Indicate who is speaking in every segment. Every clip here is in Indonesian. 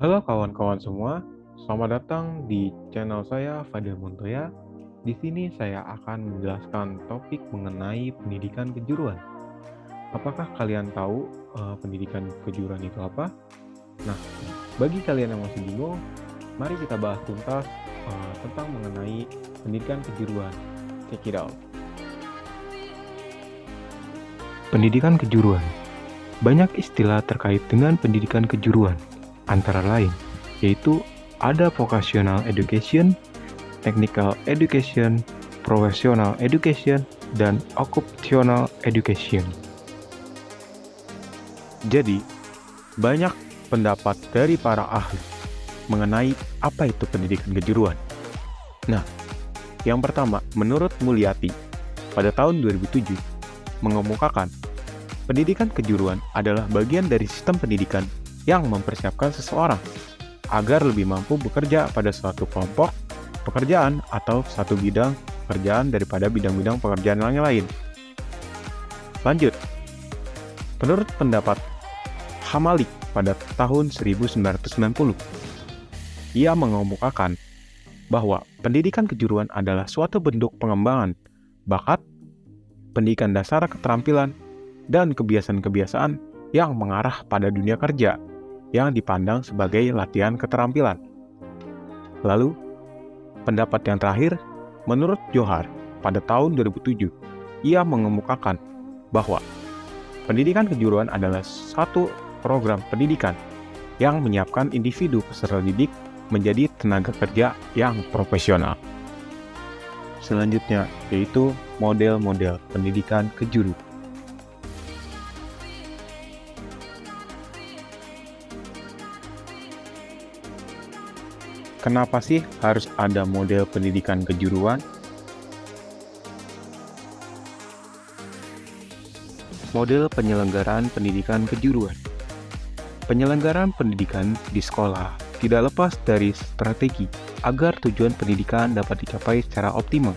Speaker 1: Halo kawan-kawan semua, selamat datang di channel saya Fadil Montoya. Di sini saya akan menjelaskan topik mengenai pendidikan kejuruan. Apakah kalian tahu pendidikan kejuruan itu apa? Nah, bagi kalian yang masih bingung, mari kita bahas tuntas tentang mengenai pendidikan kejuruan. Check it out. Pendidikan kejuruan. Banyak istilah terkait dengan pendidikan kejuruan, antara lain yaitu ada vocational education, technical education, professional education, dan occupational education. Jadi, banyak pendapat dari para ahli mengenai apa itu pendidikan kejuruan. Nah, yang pertama, menurut Mulyati, pada tahun 2007, mengemukakan pendidikan kejuruan adalah bagian dari sistem pendidikan yang mempersiapkan seseorang agar lebih mampu bekerja pada suatu kelompok pekerjaan atau satu bidang pekerjaan daripada bidang-bidang pekerjaan yang lain. Lanjut, menurut pendapat Hamalik pada tahun 1990, ia mengemukakan bahwa pendidikan kejuruan adalah suatu bentuk pengembangan bakat, pendidikan dasar keterampilan, dan kebiasaan-kebiasaan yang mengarah pada dunia kerja yang dipandang sebagai latihan keterampilan. Lalu, pendapat yang terakhir, menurut Johar pada tahun 2007, ia mengemukakan bahwa pendidikan kejuruan adalah satu program pendidikan yang menyiapkan individu peserta didik menjadi tenaga kerja yang profesional. Selanjutnya, yaitu model-model pendidikan kejuruan. Kenapa sih harus ada model pendidikan kejuruan? Model penyelenggaraan pendidikan kejuruan. Penyelenggaraan pendidikan di sekolah tidak lepas dari strategi agar tujuan pendidikan dapat dicapai secara optimal.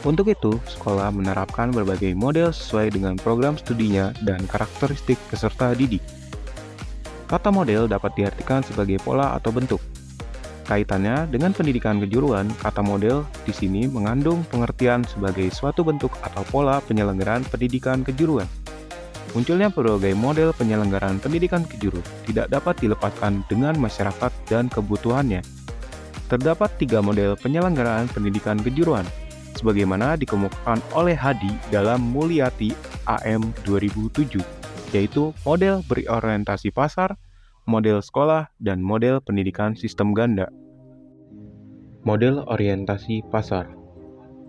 Speaker 1: Untuk itu, sekolah menerapkan berbagai model sesuai dengan program studinya dan karakteristik peserta didik. Kata model dapat diartikan sebagai pola atau bentuk. Kaitannya dengan pendidikan kejuruan, kata model di sini mengandung pengertian sebagai suatu bentuk atau pola penyelenggaraan pendidikan kejuruan. Munculnya berbagai model penyelenggaraan pendidikan kejuruan tidak dapat dilepaskan dengan masyarakat dan kebutuhannya. Terdapat 3 model penyelenggaraan pendidikan kejuruan, sebagaimana dikemukakan oleh Hadi dalam Mulyati AM 2007, yaitu model berorientasi pasar, model sekolah, dan model pendidikan sistem ganda. Model orientasi pasar.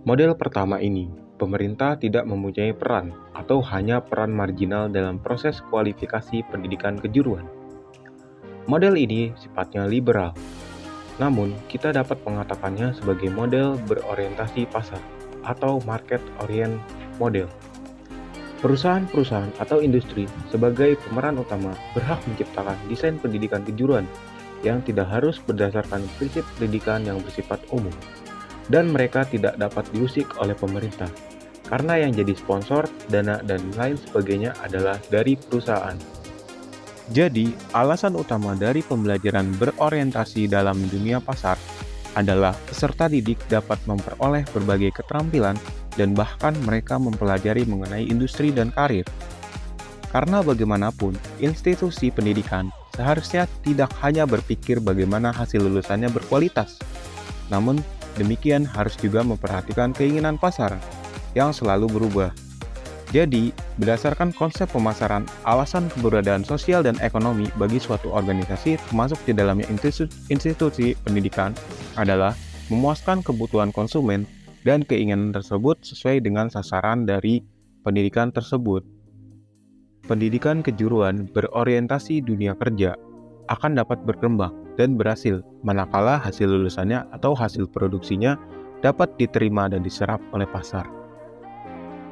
Speaker 1: Model pertama ini, pemerintah tidak mempunyai peran atau hanya peran marginal dalam proses kualifikasi pendidikan kejuruan. Model ini sifatnya liberal, namun kita dapat mengatakannya sebagai model berorientasi pasar atau market orient model. Perusahaan-perusahaan atau industri sebagai pemeran utama berhak menciptakan desain pendidikan kejuruan yang tidak harus berdasarkan prinsip pendidikan yang bersifat umum, dan mereka tidak dapat diusik oleh pemerintah, karena yang jadi sponsor, dana, dan lain sebagainya adalah dari perusahaan. Jadi, alasan utama dari pembelajaran berorientasi dalam dunia pasar adalah peserta didik dapat memperoleh berbagai keterampilan dan bahkan mereka mempelajari mengenai industri dan karir. Karena bagaimanapun, institusi pendidikan seharusnya tidak hanya berpikir bagaimana hasil lulusannya berkualitas, namun demikian harus juga memperhatikan keinginan pasar yang selalu berubah. Jadi, berdasarkan konsep pemasaran, alasan keberadaan sosial dan ekonomi bagi suatu organisasi termasuk di dalamnya institusi pendidikan adalah memuaskan kebutuhan konsumen dan keinginan tersebut sesuai dengan sasaran dari pendidikan tersebut. Pendidikan kejuruan berorientasi dunia kerja akan dapat berkembang dan berhasil manakala hasil lulusannya atau hasil produksinya dapat diterima dan diserap oleh pasar.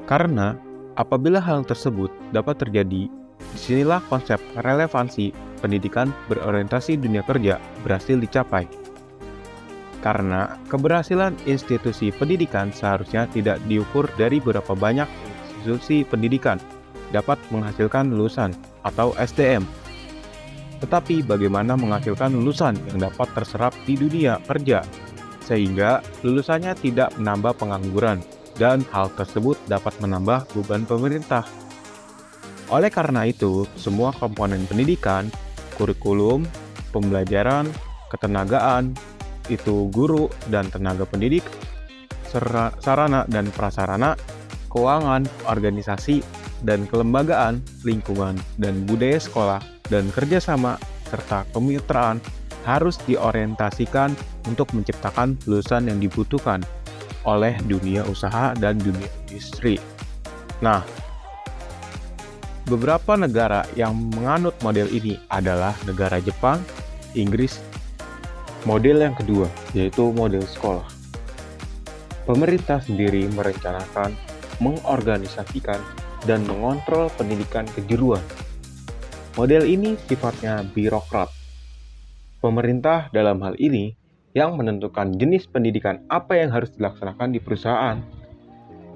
Speaker 1: Karena apabila hal tersebut dapat terjadi, disinilah konsep relevansi pendidikan berorientasi dunia kerja berhasil dicapai. Karena keberhasilan institusi pendidikan seharusnya tidak diukur dari berapa banyak institusi pendidikan dapat menghasilkan lulusan atau SDM, tetapi bagaimana menghasilkan lulusan yang dapat terserap di dunia kerja, sehingga lulusannya tidak menambah pengangguran, dan hal tersebut dapat menambah beban pemerintah. Oleh karena itu, semua komponen pendidikan, kurikulum, pembelajaran, ketenagaan, itu guru dan tenaga pendidik, sarana dan prasarana, keuangan, organisasi, dan kelembagaan, lingkungan, dan budaya sekolah, dan kerjasama, serta kemitraan harus diorientasikan untuk menciptakan lulusan yang dibutuhkan oleh dunia usaha dan dunia industri. Nah, beberapa negara yang menganut model ini adalah negara Jepang, Inggris. Model yang kedua yaitu model sekolah. Pemerintah sendiri merencanakan, mengorganisasikan, dan mengontrol pendidikan kejuruan. Model ini sifatnya birokrat. Pemerintah dalam hal ini yang menentukan jenis pendidikan apa yang harus dilaksanakan di perusahaan,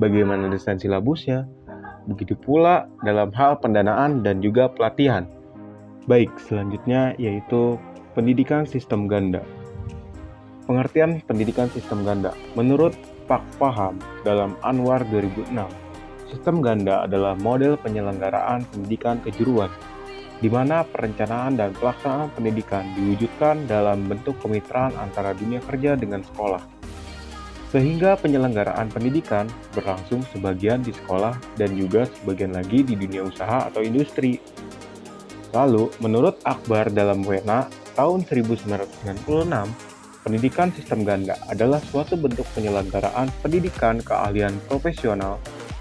Speaker 1: bagaimana desain silabusnya, begitu pula dalam hal pendanaan dan juga pelatihan. Baik, selanjutnya yaitu pendidikan sistem ganda. Pengertian pendidikan sistem ganda menurut Pak Paham dalam Anwar 2006, sistem ganda adalah model penyelenggaraan pendidikan kejuruan, di mana perencanaan dan pelaksanaan pendidikan diwujudkan dalam bentuk kemitraan antara dunia kerja dengan sekolah, sehingga penyelenggaraan pendidikan berlangsung sebagian di sekolah dan juga sebagian lagi di dunia usaha atau industri. Lalu, menurut Akbar dalam Wena tahun 1996, pendidikan sistem ganda adalah suatu bentuk penyelenggaraan pendidikan keahlian profesional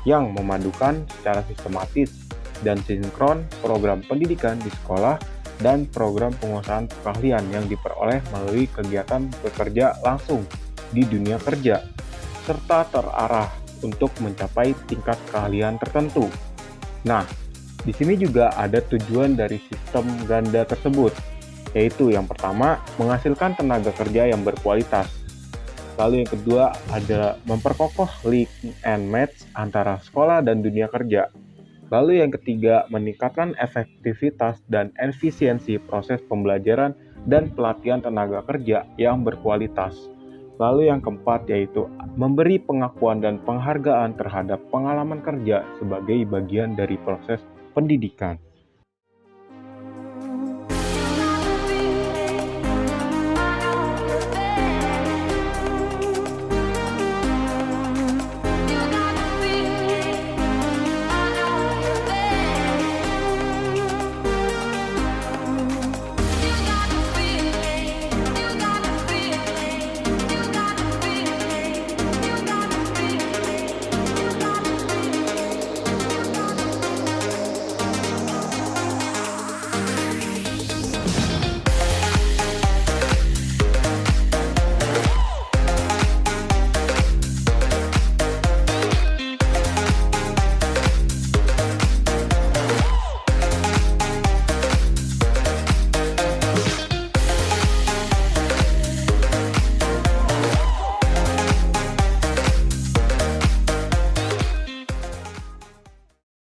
Speaker 1: yang memadukan secara sistematis dan sinkron program pendidikan di sekolah dan program penguasaan keahlian yang diperoleh melalui kegiatan bekerja langsung di dunia kerja, serta terarah untuk mencapai tingkat keahlian tertentu. Nah, di sini juga ada tujuan dari sistem ganda tersebut, yaitu yang pertama, menghasilkan tenaga kerja yang berkualitas. Lalu yang kedua ada memperkokoh link and match antara sekolah dan dunia kerja. Lalu yang ketiga, meningkatkan efektivitas dan efisiensi proses pembelajaran dan pelatihan tenaga kerja yang berkualitas. Lalu yang keempat yaitu memberi pengakuan dan penghargaan terhadap pengalaman kerja sebagai bagian dari proses pendidikan.